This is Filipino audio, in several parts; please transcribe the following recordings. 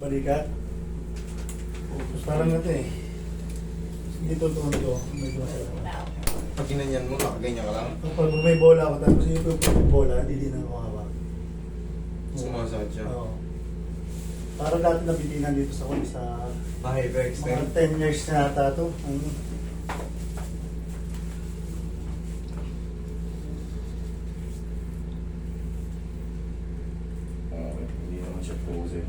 Balikat. Tapos parang ito eh. Dito to, medyo masarap. Pag ginanyan mo, nakaganyan ka lang. Pag may bola ako, tapos yung bola, hindi din ako hawak. Sumasakit siya. Oo. Parang dati nabitinan dito sa Pa-hyperextend. mga 10 years na ata ito. Okay, hindi naman siya frozen.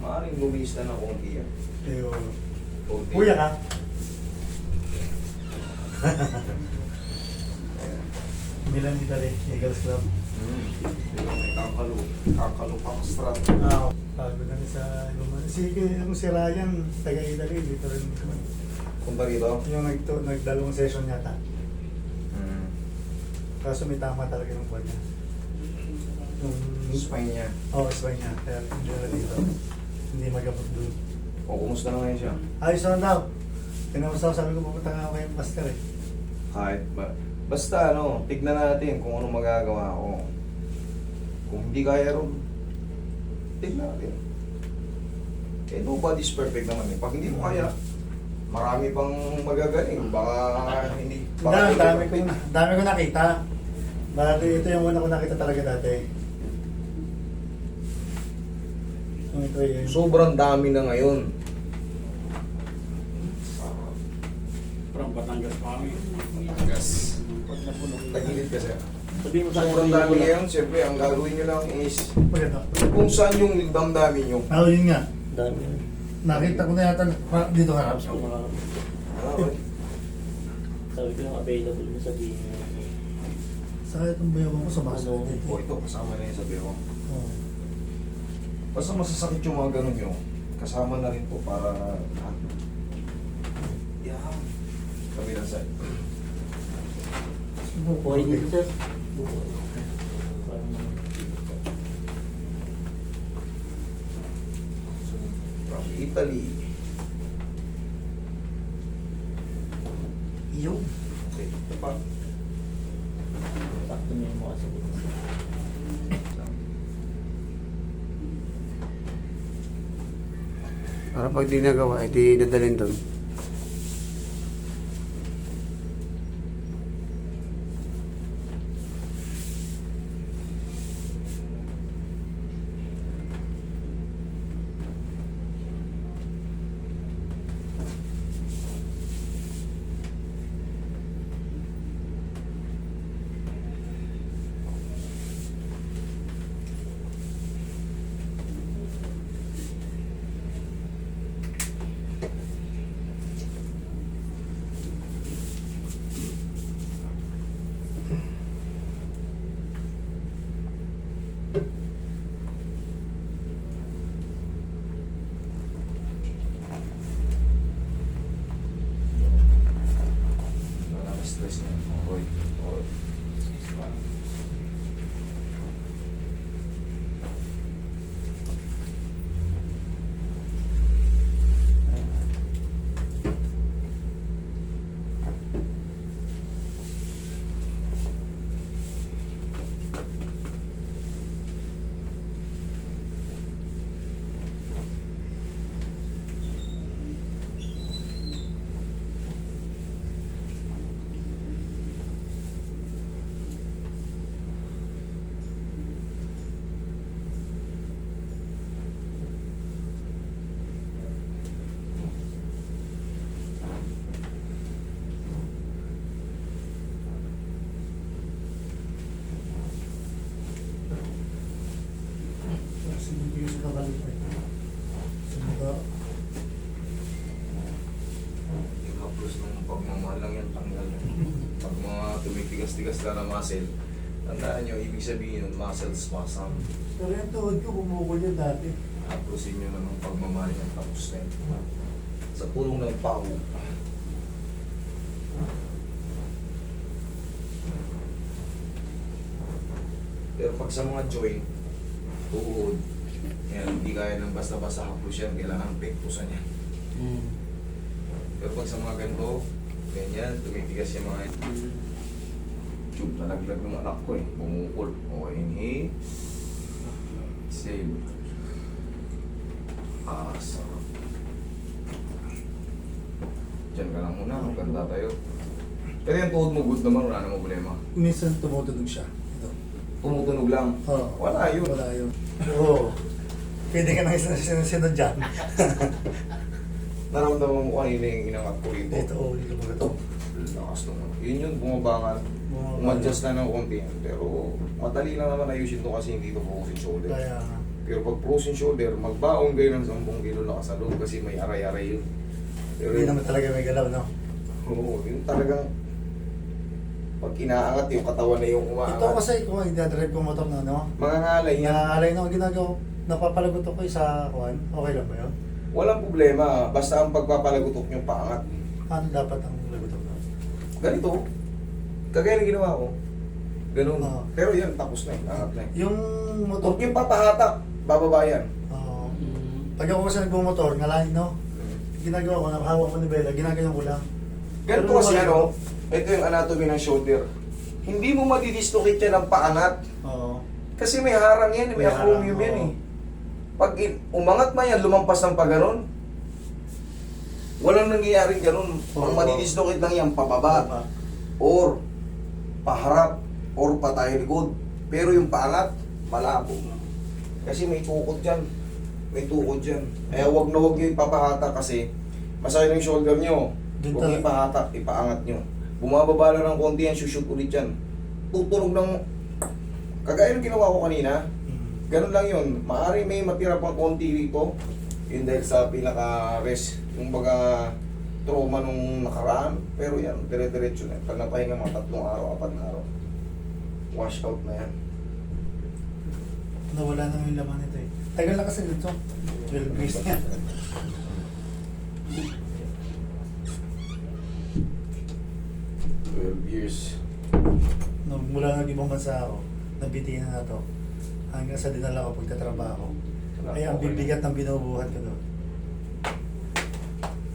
Maaaring lumis na ng konti yan. Ayun. Konti. Kuya ka? Milan di rin, Eagles Club. May kakalo strap. Bago na sa Luman. Yung si Ryan, taga-Italy, dito rin. Kung ba rito? Yung nagdalawang session yata. Kaso may tama talaga ng buwan niya. Yung Spine niya. spine niya. Kaya hindi na dito. Hindi magamot doon. O, kumusta na ngayon siya? Ayos na daw. Tinamusta ko, sabi ko pupunta nga ako kay Pastor eh. Kahit ba. Basta tignan natin kung ano magagawa ko. Kung hindi kaya ron, tignan natin. Eh, nobody's perfect naman eh. Pag hindi mo kaya, marami pang magagaling. Baka hindi. Dami ko nakita. Dati ito yung una ko nakita talaga dati. Ito yun. Sobrang dami na ngayon. From Batangas pa kami. Batangas. Tagilid kasi. Sabihin mo sa Sobrang dami ngayon. Siyempre, ang gagawin nyo lang is Pagkita. kung saan yung damdamin nyo. Yun nga. Dami. Nakita ko na yata dito ka. Sa mga, Okay. sabi ko yung available mo sabihin mo. Saka itong bayaw ko sa baso. O ito, kasama na yun sa biyo. Oo. Basta masasakit yung mga ganun nyo, kasama na rin po para lahat. Yan. Kabilang side. Buhay dito sir. From Italy. Iyo. Okay, ito pa. Sakto niya yung mga sabi. Para pag di nagawa, di dadalhin doon. Wala na stress niya. Okay. Okay. Hindi ko sa kabalit eh. Sumuka. Yung haplos ng pagmamahal lang yan, tanggal yan. Pag mga tumitigas-tigas na na muscle, tandaan nyo, ibig sabihin nun, muscle spasm. Pero yung tuhod ko, bumukol yun dati. Haplosin nyo na ng pagmamahal yan, tapos na yun. Sa tulong ng pao. Pero pag sa mga joint, tuhod, yan, hindi kaya ng basta-basta haplos yan, kailangan pektusan yan. Pero pag sa mga ganito, ganyan, tumitigas yung mga tube na naglag ng anak ko eh, bumukol. Okay, inhale. Exhale. Sarap. Diyan ka lang muna, maganda tayo. Pero yung tuhod mo good naman, wala namang problema. Minsan tumutunog siya. Ito. Tumutunog lang. Oo. Wala yun. Wala yun. Oo. Pwede ka nang sinusunod dyan. Naramdaman mo kanina yung inangat ko rito. Dito, oh, dito mo ito. Lakas naman. Yun yun, bumabangan. Umadjust na ng konti yan. Pero madali lang naman ayusin to kasi hindi to frozen shoulder. Kaya, Pero pag frozen shoulder, magbaon kayo ng 10 kilo lakas sa loob kasi may aray-aray yun. Pero hindi naman talaga may galaw, no? oo, yun talagang pag inaangat yung katawan na yung umaangat. Ito kasi kung nagdadrive ko motor na, no? Mga ngalay yan. Nangangalay na ako ginagawa. Napapalagot ako sa kuwan. Okay lang ba yun? Walang problema. Basta ang pagpapalagutok nyo paangat. Ano dapat ang lagot ako? Ganito. Kagaya ng ginawa ko. Ganun. Oo. Pero yan, tapos na. Angat na. Yung motor, Huwag yung papahatak. Bababa yan. pag ako kasi nagbumotor, ngalahin, no? Ginagawa ko, nakahawak ko ni Bella, ginagawa ko lang. Ganito Pero kasi lumalayo. ano, ito yung anatomy ng shoulder. Hindi mo madidislocate yan ng paangat. Oo. Kasi may harang yan, may May acromium harang, yan oo. eh. Pag umangat man yan, lumampas ng paganon, walang nangyayaring ganun. Ang Oo. madidislocate lang yan, pababa, or paharap, or patay likod. Pero yung paangat, malabo. Kasi may tukod dyan. May tukod dyan. Kaya wag na wag yung ipapahata kasi masaya yung shoulder nyo. Dun Huwag yung ipahata, ipaangat nyo. Bumababa lang ng konti yan, shoot ulit yan. Tutunog ng... Kagaya ng ginawa ko kanina, ganun lang yun. Maaari may matira pang konti rito. Yun dahil sa pinaka-rest, yung baga trauma nung nakaraan. Pero yan, dire-diretso na. Pag napahinga mga 3 araw, 4 na araw. Wash out na yan. Nawala na yung laman nito eh. Tagal na kasi dito. 12 years na. 12 years. Nung mula nag ibang bansa ako, nabitin na to. Hanggang sa dinala ko pagtatrabaho. Ay, ang bibigat ng binubuhat ko doon.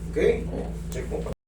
Okay? Check mo pa.